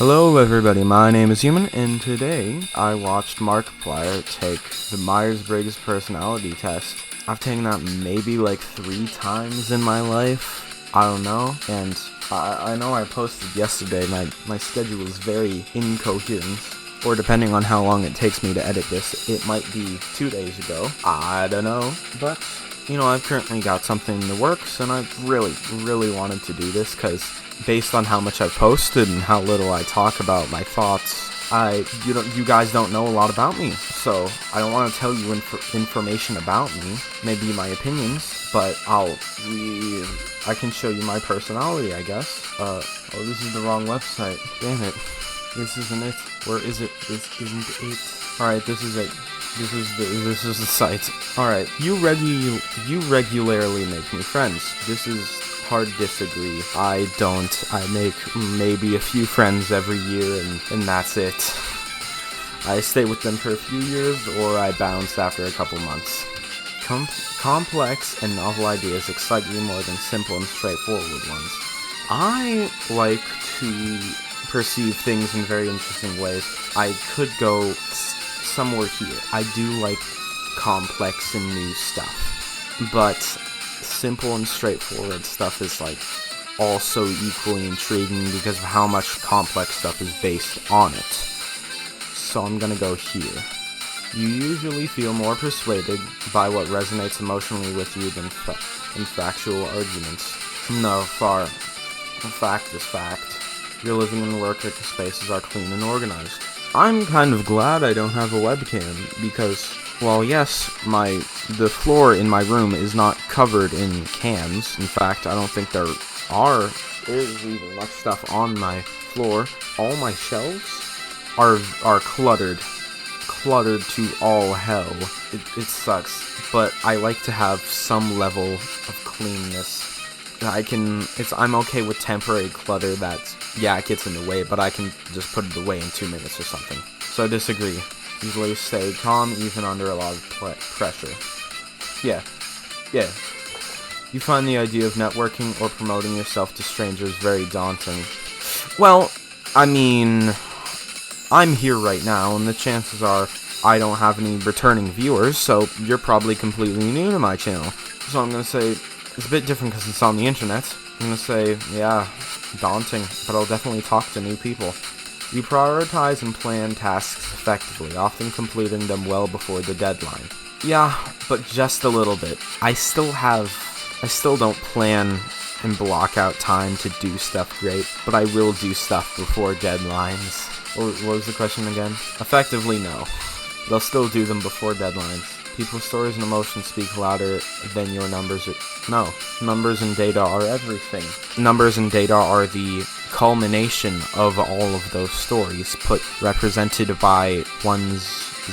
Hello everybody, my name is Human, and today I watched Markiplier take the Myers-Briggs personality test. I've taken that maybe like 3 times in my life, I don't know, and I know I posted yesterday, my schedule is very incoherent, or depending on how long it takes me to edit this, it might be 2 days ago, I don't know, but I've currently got something in the works, and I really wanted to do this, because based on how much I've posted and how little I talk about my thoughts, you guys don't know a lot about me, so I don't want to tell you information about me, maybe my opinions, but I can show you my personality, I guess. Oh, this is the wrong website, damn it, this isn't it, where is it, this isn't it, alright, this is it. This is the site. Alright, you regularly make me friends. This is hard disagree. I don't. I make maybe a few friends every year and that's it. I stay with them for a few years or I bounce after a couple months. Complex and novel ideas excite me more than simple and straightforward ones. I like to perceive things in very interesting ways. I could go somewhere here. I do like complex and new stuff, but simple and straightforward stuff is like also equally intriguing because of how much complex stuff is based on it. So I'm gonna go here. You usually feel more persuaded by what resonates emotionally with you than factual arguments. No, far. Fact is fact. Your living and work spaces are clean and organized. I'm kind of glad I don't have a webcam, because, well, yes, the floor in my room is not covered in cams. In fact, I don't think there is even much stuff on my floor. All my shelves are cluttered to all hell. It sucks, but I like to have some level of cleanness. I'm okay with temporary clutter that, yeah, it gets in the way, but I can just put it away in 2 minutes or something. So I disagree. Usually stay calm even under a lot of pressure. Yeah. You find the idea of networking or promoting yourself to strangers very daunting. Well, I mean, I'm here right now, and the chances are I don't have any returning viewers, so you're probably completely new to my channel. So I'm gonna say, it's a bit different because it's on the internet. I'm gonna say, yeah, daunting, but I'll definitely talk to new people. You prioritize and plan tasks effectively, often completing them well before the deadline. Yeah, but just a little bit. I still don't plan and block out time to do stuff great, but I will do stuff before deadlines. Or what was the question again? Effectively, no. They'll still do them before deadlines. People's stories and emotions speak louder than your numbers. No, numbers and data are everything. Numbers and data are the culmination of all of those stories, represented by 1s,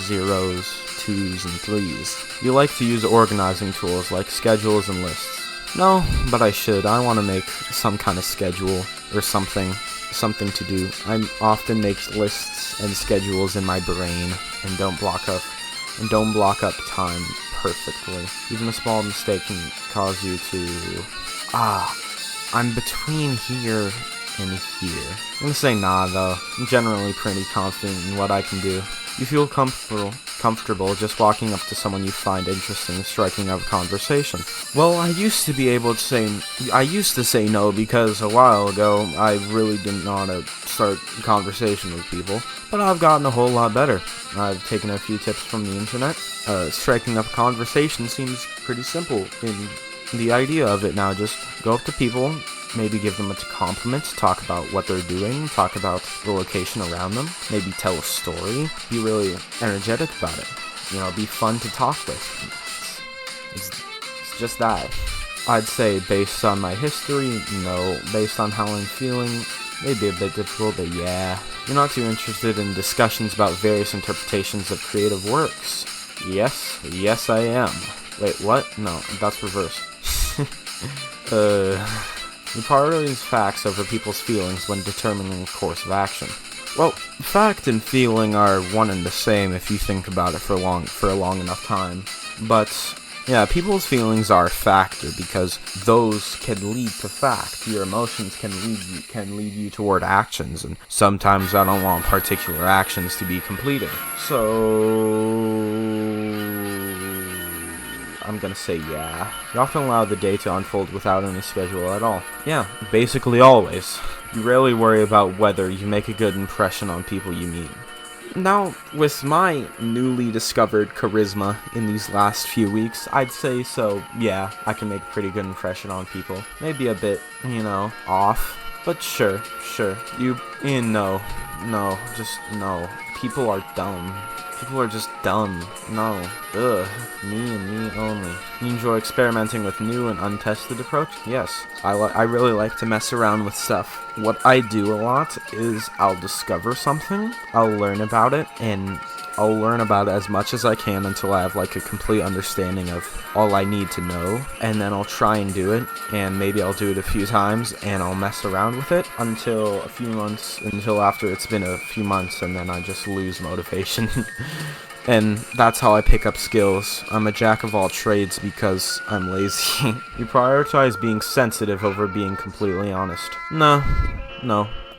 0s, 2s, and 3s. You like to use organizing tools like schedules and lists. No, but I should. I want to make some kind of schedule or something to do. I often make lists and schedules in my brain and don't block up time perfectly. Even a small mistake can cause you to... I'm between here and here. I'm gonna say nah, though. I'm generally pretty confident in what I can do. You feel comfortable just walking up to someone you find interesting, striking up a conversation. Well, I used to say no because a while ago I really didn't know how to start a conversation with people, but I've gotten a whole lot better. I've taken a few tips from the internet. Striking up a conversation seems pretty simple in the idea of it now. Just go up to people, maybe give them a compliment, talk about what they're doing, talk about the location around them, maybe tell a story, be really energetic about it, be fun to talk with. It's just that. I'd say based on my history, no. Based on how I'm feeling, maybe a bit difficult, but yeah. You're not too interested in discussions about various interpretations of creative works. Yes I am. Wait, what? No, that's reversed. You prioritize facts over people's feelings when determining a course of action. Well, fact and feeling are one and the same if you think about it for a long enough time. But Yeah, people's feelings are a factor because those can lead to fact. Your emotions can lead you toward actions, and sometimes I don't want particular actions to be completed. So I'm gonna say yeah. You often allow the day to unfold without any schedule at all. Yeah, basically always. You rarely worry about whether you make a good impression on people you meet. Now, with my newly discovered charisma in these last few weeks, I'd say so, yeah, I can make a pretty good impression on people. Maybe a bit, off. But sure. No. Just no. People are dumb. People are just dumb. No. Ugh. Me and me only. You enjoy experimenting with new and untested approach? Yes. I really like to mess around with stuff. What I do a lot is I'll discover something, I'll learn about it, and I'll learn about it as much as I can until I have like a complete understanding of all I need to know, and then I'll try and do it, and maybe I'll do it a few times, and I'll mess around with it until after it's been a few months, and then I just lose motivation. And that's how I pick up skills. I'm a jack of all trades because I'm lazy. You prioritize being sensitive over being completely honest. No.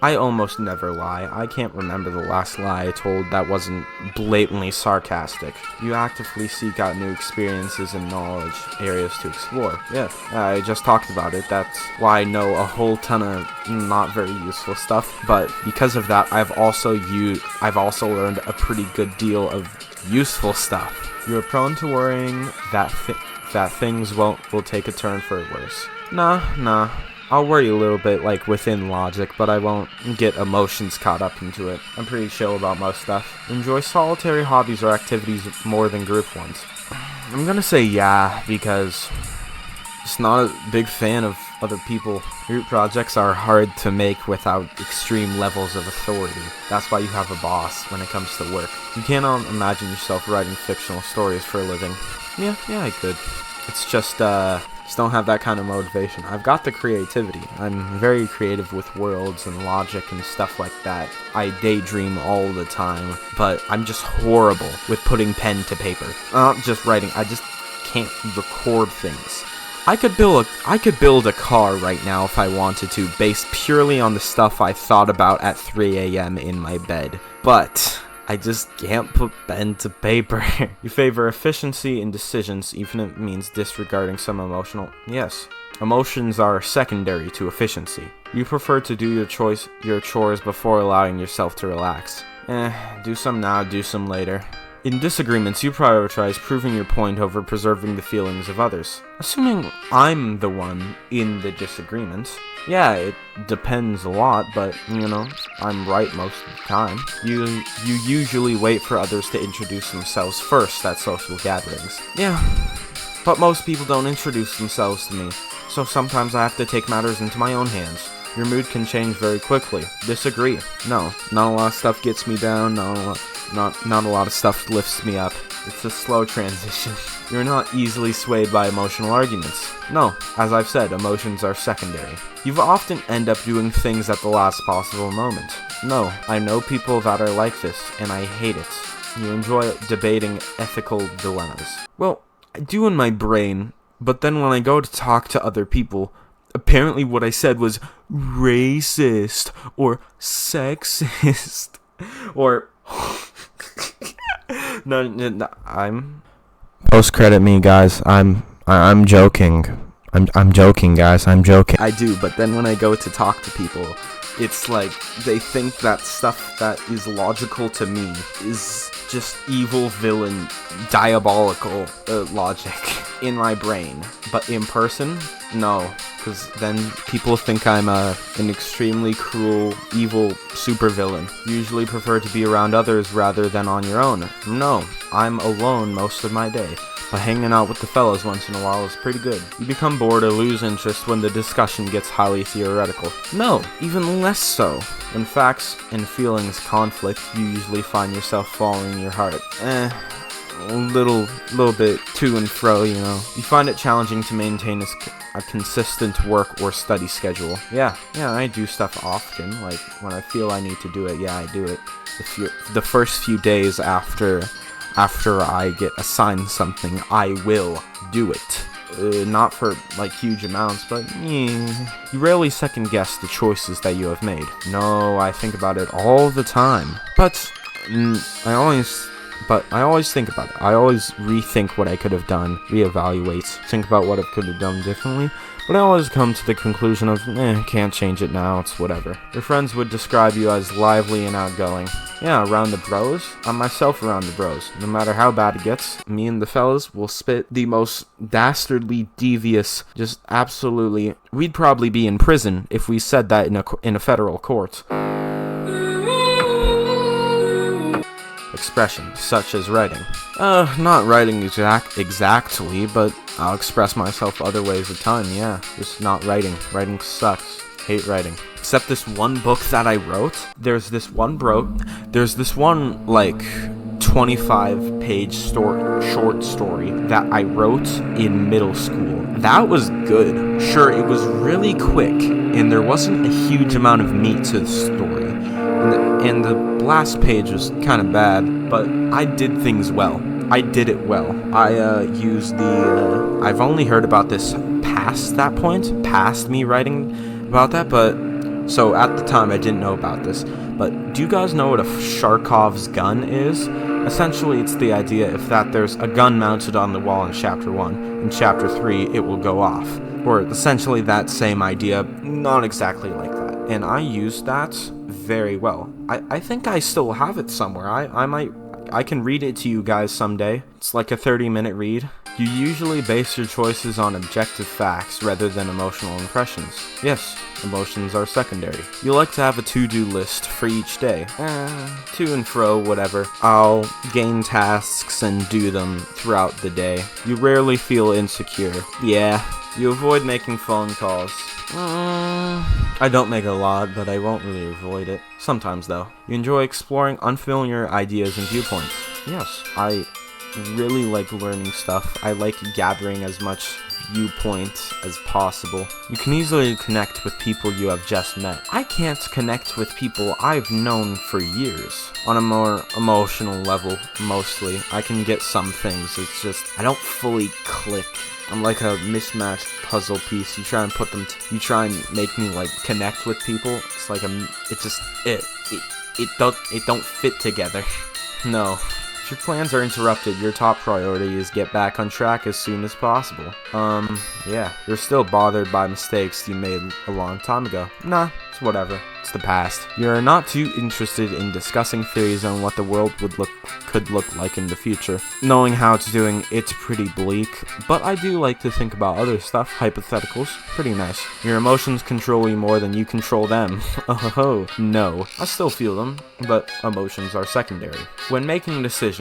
I almost never lie. I can't remember the last lie I told that wasn't blatantly sarcastic. You actively seek out new experiences and knowledge areas to explore. Yeah, I just talked about it. That's why I know a whole ton of not very useful stuff. But because of that, I've also learned a pretty good deal of useful stuff. You're prone to worrying that things will take a turn for worse. Nah. I'll worry a little bit, like, within logic, but I won't get emotions caught up into it. I'm pretty chill about most stuff. Enjoy solitary hobbies or activities more than group ones. I'm gonna say yeah, because just not a big fan of other people. Group projects are hard to make without extreme levels of authority. That's why you have a boss when it comes to work. You cannot imagine yourself writing fictional stories for a living. Yeah, I could. It's just don't have that kind of motivation. I've got the creativity. I'm very creative with worlds and logic and stuff like that. I daydream all the time, but I'm just horrible with putting pen to paper. Not just writing, I just can't record things. I could build a car right now if I wanted to, based purely on the stuff I thought about at 3 a.m. in my bed. But I just can't put pen to paper. You favor efficiency in decisions, even if it means disregarding some emotional... Yes, emotions are secondary to efficiency. You prefer to do your chores before allowing yourself to relax. Do some now, do some later. In disagreements, you prioritize proving your point over preserving the feelings of others. Assuming I'm the one in the disagreement, yeah, it depends a lot, but, I'm right most of the time. You usually wait for others to introduce themselves first at social gatherings. Yeah, but most people don't introduce themselves to me, so sometimes I have to take matters into my own hands. Your mood can change very quickly. Disagree. No, not a lot of stuff gets me down, not a lot of stuff lifts me up. It's a slow transition. You're not easily swayed by emotional arguments. No, as I've said, emotions are secondary. You often end up doing things at the last possible moment. No, I know people that are like this, and I hate it. You enjoy debating ethical dilemmas. Well, I do in my brain, but then when I go to talk to other people, apparently what I said was racist, or sexist, or... No, I'm... Post-credit me, guys. I'm joking. I'm joking, guys. I'm joking. I do, but then when I go to talk to people, it's like they think that stuff that is logical to me is just evil, villain, diabolical logic in my brain. But in person, no. Because then people think I'm an extremely cruel, evil supervillain. You usually prefer to be around others rather than on your own. No, I'm alone most of my day, but hanging out with the fellows once in a while is pretty good. You become bored or lose interest when the discussion gets highly theoretical. No, even less so. When facts and feelings conflict, you usually find yourself following your heart. A little bit to and fro, You find it challenging to maintain a consistent work or study schedule. Yeah, I do stuff often, like when I feel I need to do it, yeah, I do it. The first few days after after I get assigned something, I will do it. Not for, like, huge amounts, but you rarely second guess the choices that you have made. No, I think about it all the time. But I always think about it. I always rethink what I could have done, reevaluate, think about what I could have done differently, but I always come to the conclusion of, can't change it now, it's whatever. Your friends would describe you as lively and outgoing. Yeah, around the bros. I'm myself around the bros. No matter how bad it gets, me and the fellas will spit the most dastardly, devious, just absolutely... We'd probably be in prison if we said that in a federal court. Expressions, such as writing. Not writing exactly, but I'll express myself other ways of time, yeah. Just not writing. Writing sucks. Hate writing. Except this one book that I wrote. There's this one, like, 25-page short story that I wrote in middle school. That was good. Sure, it was really quick, and there wasn't a huge amount of meat to the story. And the last page was kind of bad, but I did things well. I did it well. I used the... I've only heard about this past that point, past me writing about that, but... So at the time, I didn't know about this. But do you guys know what a Sharkov's gun is? Essentially, it's the idea that there's a gun mounted on the wall in Chapter 1. In Chapter 3, it will go off. Or essentially that same idea, not exactly like that. And I used that very well. I think I still have it somewhere. I can read it to you guys someday. It's like a 30-minute read. You usually base your choices on objective facts rather than emotional impressions. Yes, emotions are secondary. You like to have a to-do list for each day. To and fro, whatever. I'll gain tasks and do them throughout the day. You rarely feel insecure. Yeah. You avoid making phone calls. I don't make a lot, but I won't really avoid it. Sometimes, though. You enjoy exploring unfamiliar ideas and viewpoints. Yes, I really like learning stuff. I like gathering as much viewpoint as possible. You can easily connect with people you have just met. I can't connect with people I've known for years. On a more emotional level, mostly. I can get some things, it's just, I don't fully click. I'm like a mismatched puzzle piece. You try and put them, you try and make me, like, connect with people. It's like it don't fit together. No. If your plans are interrupted, your top priority is get back on track as soon as possible. Yeah. You're still bothered by mistakes you made a long time ago. Nah, it's whatever. It's the past. You're not too interested in discussing theories on what the world could look like in the future. Knowing how it's doing, it's pretty bleak, but I do like to think about other stuff, hypotheticals, pretty nice. Your emotions control you more than you control them. Oh, no. I still feel them, but emotions are secondary. When making decisions,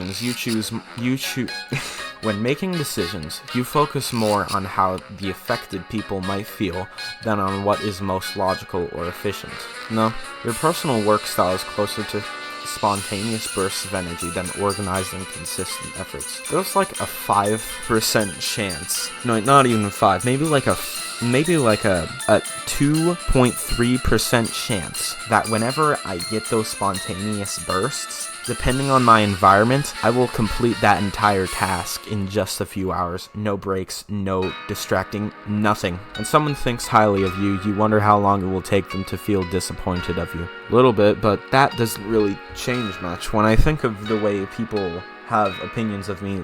When making decisions, you focus more on how the affected people might feel than on what is most logical or efficient. No, your personal work style is closer to spontaneous bursts of energy than organized and consistent efforts. There's like a 5% chance. No, not even 5. Maybe like a 2.3% chance that whenever I get those spontaneous bursts, depending on my environment, I will complete that entire task in just a few hours. No breaks, no distracting, nothing. When someone thinks highly of you, you wonder how long it will take them to feel disappointed of you. A little bit, but that doesn't really change much. When I think of the way people have opinions of me,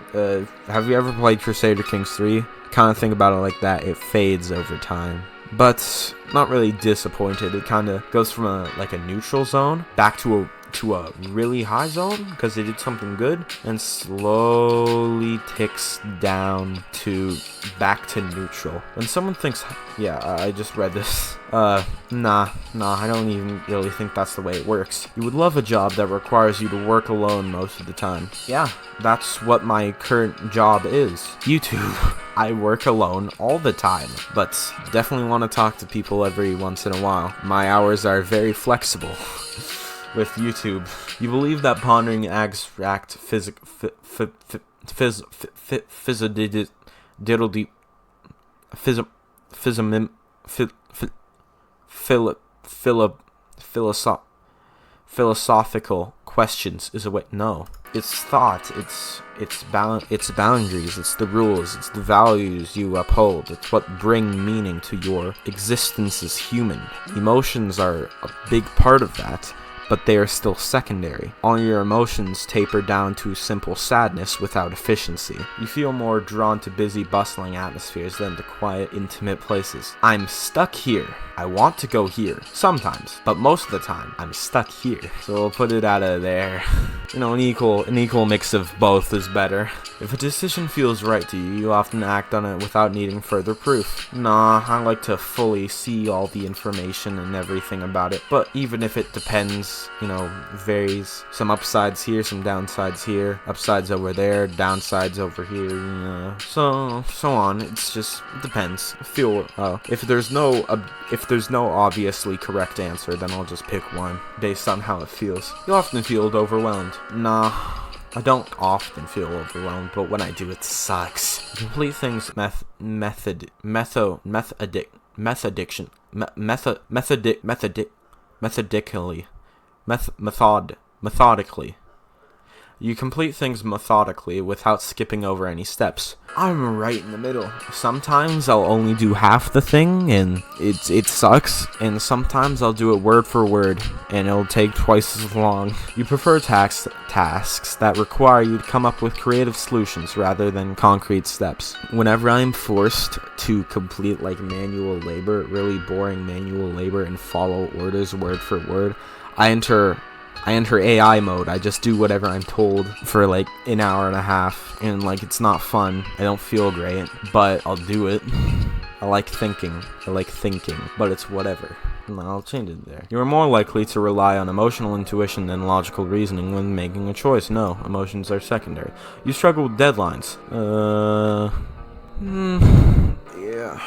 have you ever played Crusader Kings 3? Kind of think about it like that. It fades over time. But not really disappointed. It kind of goes from a neutral zone back to a really high zone because they did something good, and slowly ticks down to back to neutral. When someone thinks, I just read this. Nah, I don't even really think that's the way it works. You would love a job that requires you to work alone most of the time. Yeah, that's what my current job is. YouTube. I work alone all the time, but definitely want to talk to people every once in a while. My hours are very flexible. With YouTube, you believe that pondering abstract philosophical questions is a way. No, It's thought, it's boundaries, it's the rules, it's the values you uphold, it's what bring meaning to your existence as human. Emotions are a big part of that, but they are still secondary. All your emotions taper down to simple sadness without efficiency. You feel more drawn to busy, bustling atmospheres than to quiet, intimate places. I'm stuck here. I want to go here. Sometimes, but most of the time, I'm stuck here. So we'll put it out of there. An equal mix of both is better. If a decision feels right to you, you often act on it without needing further proof. Nah, I like to fully see all the information and everything about it, but even if it depends, varies. Some upsides here, some downsides here, upsides over there, downsides over here, so on. It depends. If there's no obviously correct answer, then I'll just pick one based on how it feels. You often feel overwhelmed. Nah, I don't often feel overwhelmed, but when I do, it sucks. Complete things methodically. You complete things methodically without skipping over any steps. I'm right in the middle. Sometimes I'll only do half the thing and it sucks, and sometimes I'll do it word for word and it'll take twice as long. You prefer tasks that require you to come up with creative solutions rather than concrete steps. Whenever I'm forced to complete manual labor, really boring manual labor, and follow orders word for word, I enter AI mode. I just do whatever I'm told for an hour and a half, and it's not fun. I don't feel great, but I'll do it. I like thinking, but it's whatever. No, I'll change it there. You are more likely to rely on emotional intuition than logical reasoning when making a choice. No, emotions are secondary. You struggle with deadlines. Yeah.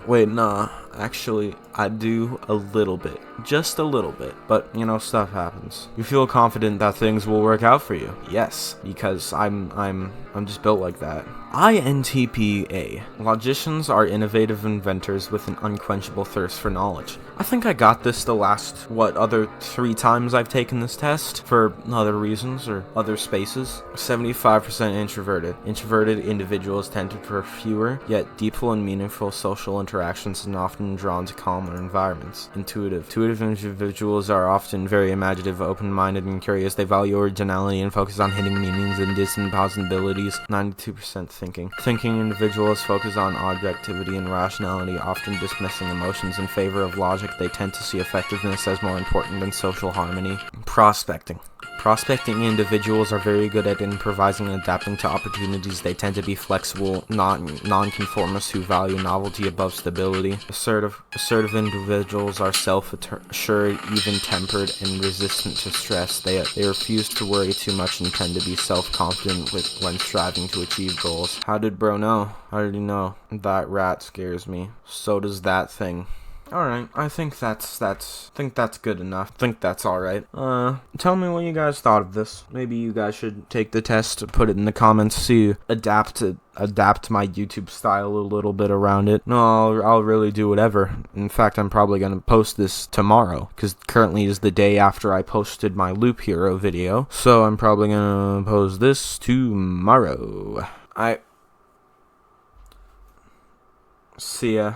Wait, nah. Actually, I do a little bit. Just a little bit. But, stuff happens. You feel confident that things will work out for you. Yes, because I'm just built like that. INTPA. Logicians are innovative inventors with an unquenchable thirst for knowledge. I think I got this the last, other 3 times I've taken this test, for other reasons or other spaces. 75% introverted. Introverted individuals tend to prefer fewer, yet deeper and meaningful social interactions, and often drawn to calmer environments. Intuitive individuals are often very imaginative, open-minded, and curious. They value originality and focus on hidden meanings and distant possibilities. 92% thinking individuals focus on objectivity and rationality, often dismissing emotions in favor of logic. They tend to see effectiveness as more important than social harmony. Prospecting individuals are very good at improvising and adapting to opportunities. They tend to be flexible, non-conformists who value novelty above stability. Assertive individuals are self-assured, even-tempered, and resistant to stress. They refuse to worry too much and tend to be self-confident when striving to achieve goals. How did bro know? How did he know? That rat scares me. So does that thing. Alright, I think that's good enough. I think that's alright. Tell me what you guys thought of this. Maybe you guys should take the test, put it in the comments, see, adapt my YouTube style a little bit around it. No, I'll really do whatever. In fact, I'm probably gonna post this tomorrow, because currently is the day after I posted my Loop Hero video. So I'm probably gonna post this tomorrow. See ya.